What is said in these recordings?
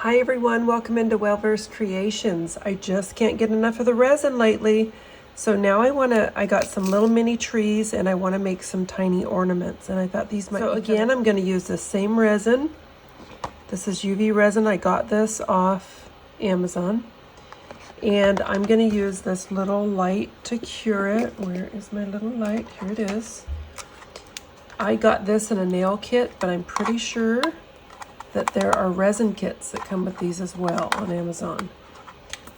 Hi everyone, welcome into Wellverse Creations. I just can't get enough of the resin lately. So now I got some little mini trees and I want to make some tiny ornaments. And I thought these might be again, I'm going to use the same resin. This is UV resin. I got this off Amazon. And I'm going to use this little light to cure it. Where is my little light? Here it is. I got this in a nail kit, but I'm pretty sure that there are resin kits that come with these as well on Amazon.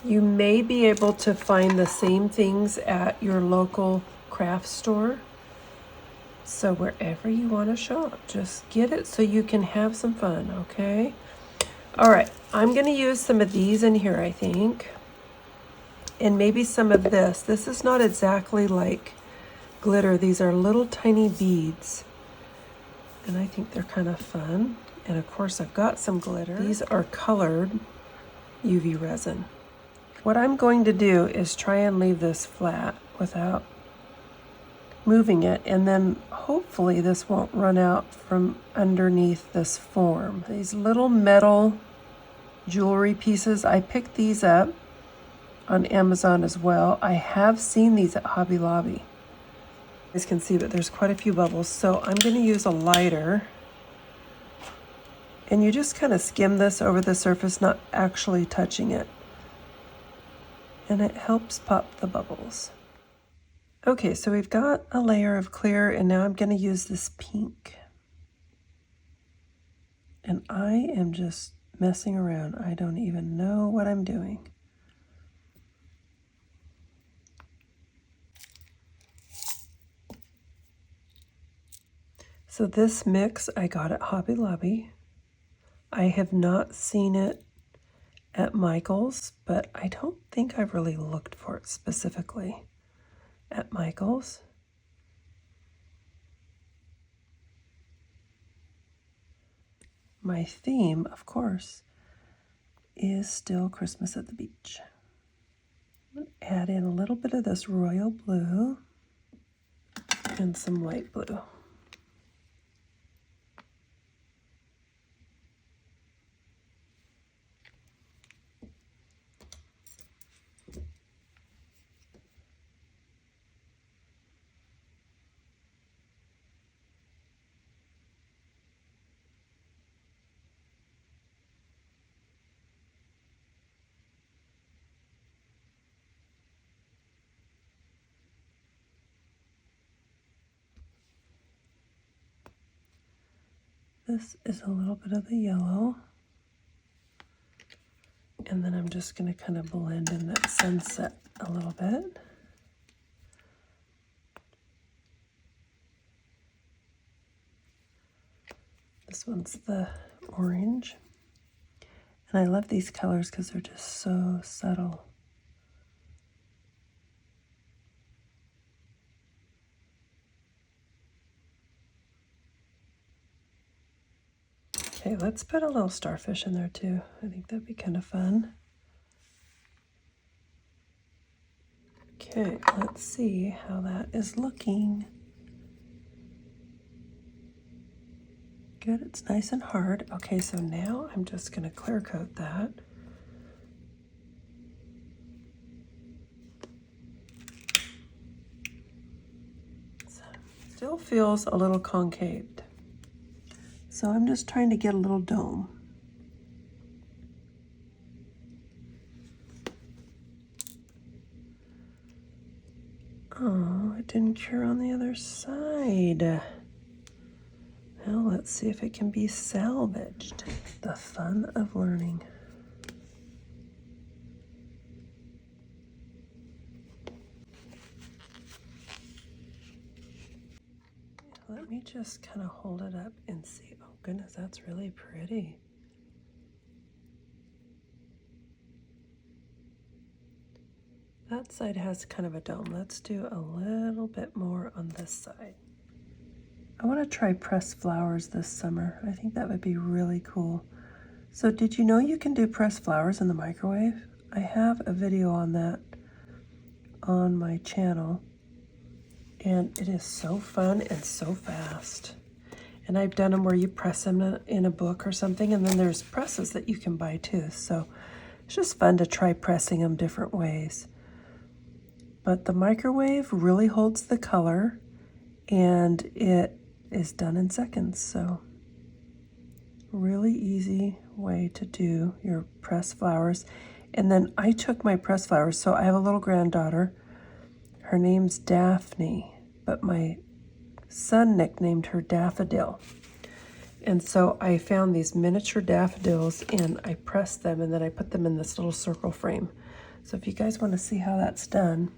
You may be able to find the same things at your local craft store. So wherever you want to shop, just get it so you can have some fun, okay? All right, I'm going to use some of these in here, I think. And maybe some of this. This is not exactly like glitter. These are little tiny beads. And I think they're kind of fun. And of course, I've got some glitter. These are colored UV resin. What I'm going to do is try and leave this flat without moving it. And then hopefully this won't run out from underneath this form. These little metal jewelry pieces, I picked these up on Amazon as well. I have seen these at Hobby Lobby. You guys can see that there's quite a few bubbles. So I'm going to use a lighter. And you just kind of skim this over the surface, not actually touching it. And it helps pop the bubbles. Okay, so we've got a layer of clear, and now I'm going to use this pink. And I am just messing around. I don't even know what I'm doing. So this mix I got at Hobby Lobby. I have not seen it at Michael's, but I don't think I've really looked for it specifically at Michael's. My theme, of course, is still Christmas at the beach. Add in a little bit of this royal blue and some light blue. This is a little bit of the yellow. And then I'm just going to kind of blend in that sunset a little bit. This one's the orange. And I love these colors because they're just so subtle. Okay, let's put a little starfish in there too. I think that'd be kind of fun. Okay, let's see how that is looking. Good, it's nice and hard. Okay, so now I'm just going to clear coat that. Still feels a little concaved. So I'm just trying to get a little dome. Oh, it didn't cure on the other side. Well, let's see if it can be salvaged. The fun of learning. Let me just kind of hold it up and see. Oh goodness, that's really pretty. That side has kind of a dome. Let's do a little bit more on this side. I want to try pressed flowers this summer. I think that would be really cool. So did you know you can do pressed flowers in the microwave? I have a video on that on my channel. And it is so fun and so fast. And I've done them where you press them in a book or something, and then there's presses that you can buy too. So it's just fun to try pressing them different ways. But the microwave really holds the color, and it is done in seconds. So really easy way to do your pressed flowers. And then I took my pressed flowers. So I have a little granddaughter. Her name's Daphne, but my son nicknamed her Daffodil. And so I found these miniature daffodils and I pressed them, and then I put them in this little circle frame. So if you guys want to see how that's done,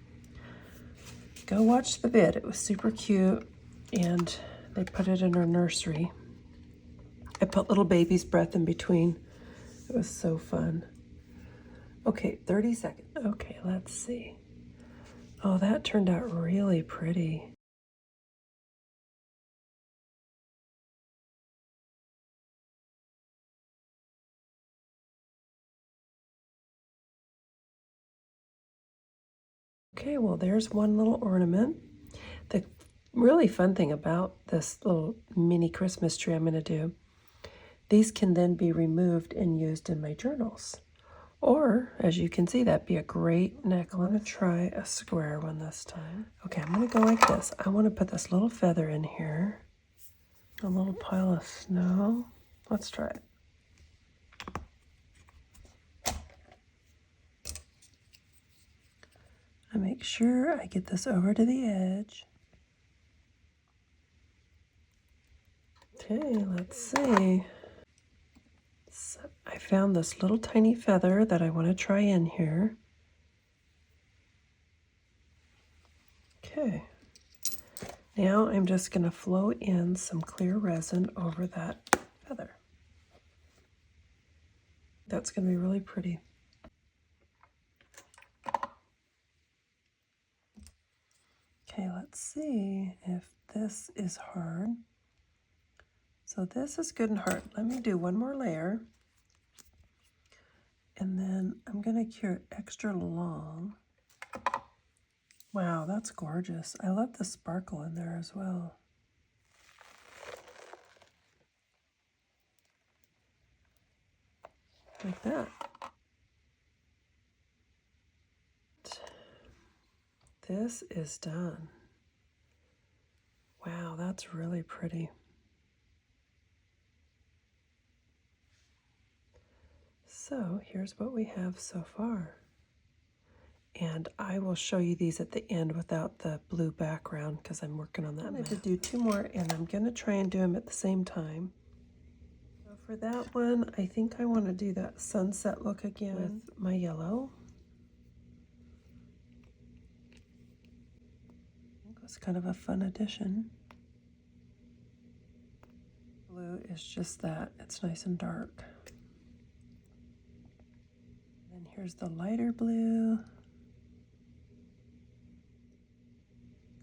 go watch the vid. It was super cute, and they put it in our nursery. I put little baby's breath in between. It was so fun. Okay, 30 seconds. Okay, let's see. Oh, that turned out really pretty. Okay, well, there's one little ornament. The really fun thing about this little mini Christmas tree I'm going to do, these can then be removed and used in my journals. Or, as you can see, that'd be a great necklace. I want to try a square one this time. Okay, I'm going to go like this. I want to put this little feather in here. A little pile of snow. Let's try it. I make sure I get this over to the edge. Okay, let's see. So I found this little tiny feather that I want to try in here. Okay. Now I'm just going to flow in some clear resin over that feather. That's going to be really pretty. Okay, let's see if this is hard. So this is good and hard. Let me do one more layer. And then I'm going to cure it extra long. Wow, that's gorgeous. I love the sparkle in there as well. Like that. This is done. Wow, that's really pretty. So here's what we have so far. And I will show you these at the end without the blue background because I'm working on that. I'm going to do two more, and I'm going to try and do them at the same time. So for that one, I think I want to do that sunset look again with my yellow. It's kind of a fun addition. Blue is just that. It's nice and dark. And here's the lighter blue.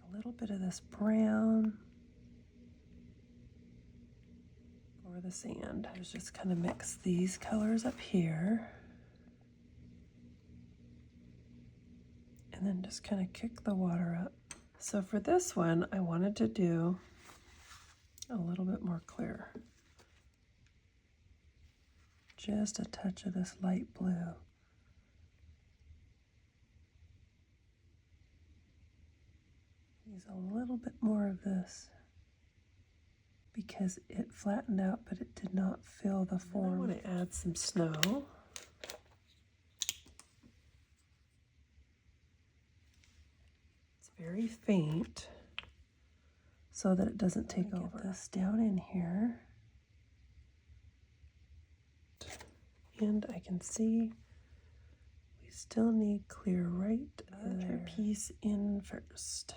A little bit of this brown for the sand. I just kind of mix these colors up here. And then just kind of kick the water up. So for this one, I wanted to do a little bit more clear. Just a touch of this light blue. Use a little bit more of this because it flattened out, but it did not fill the form. I want to add some snow. It's very faint so that it doesn't take over. Get this down in here. And I can see we still need clear right there. Put your piece in first.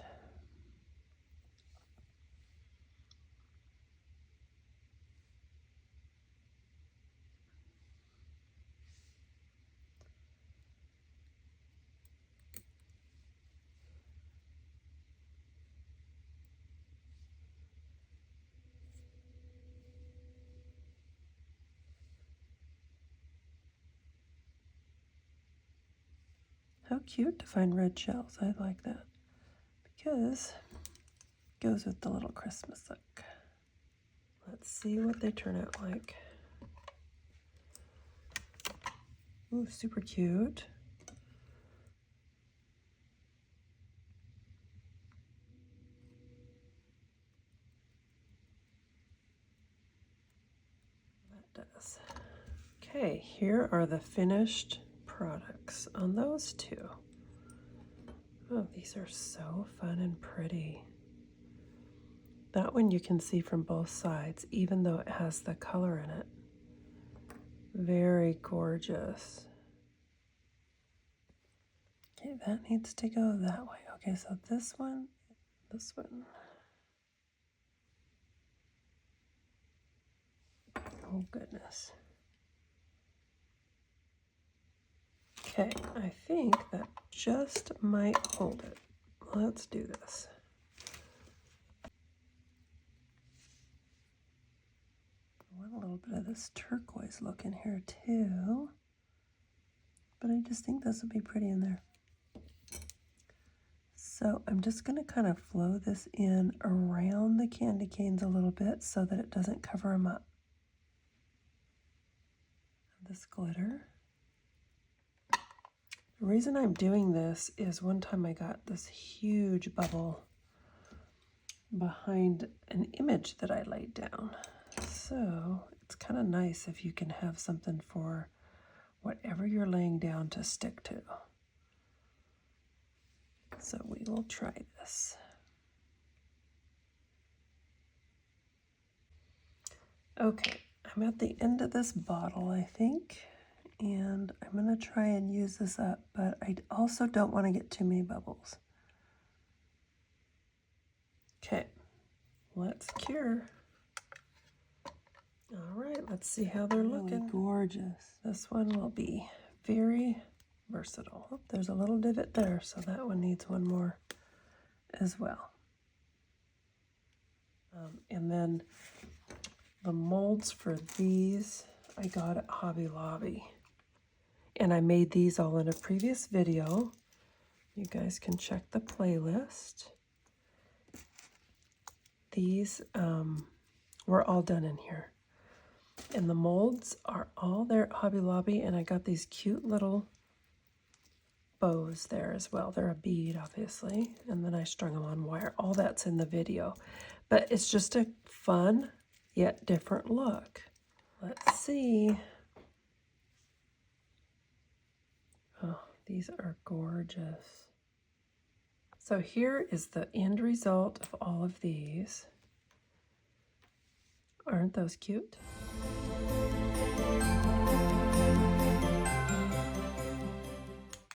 How cute to find red shells. I like that because it goes with the little Christmas look. Let's see what they turn out like. Ooh, super cute. That does. Okay, here are the finished products on those two. Oh, these are so fun and pretty. That one you can see from both sides, even though it has the color in it. Very gorgeous. Okay, that needs to go that way. Okay, so this one. Oh, goodness. Okay, I think that just might hold it. Let's do this. I want a little bit of this turquoise look in here too, but I just think this would be pretty in there. So I'm just going to kind of flow this in around the candy canes a little bit so that it doesn't cover them up. This glitter. The reason I'm doing this is one time I got this huge bubble behind an image that I laid down. So it's kind of nice if you can have something for whatever you're laying down to stick to. So we will try this. Okay, I'm at the end of this bottle, I think, and I'm going to try and use this up, but I also don't want to get too many bubbles. Okay, let's cure. All right, let's see how they're looking. Gorgeous. This one will be very versatile. Oh, there's a little divot there, so that one needs one more as well. And then the molds for these I got at Hobby Lobby. And I made these all in a previous video. You guys can check the playlist. These were all done in here. And the molds are all there at Hobby Lobby, and I got these cute little bows there as well. They're a bead, obviously, and then I strung them on wire. All that's in the video. But it's just a fun yet different look. Let's see. Oh, these are gorgeous. So here is the end result of all of these. Aren't those cute?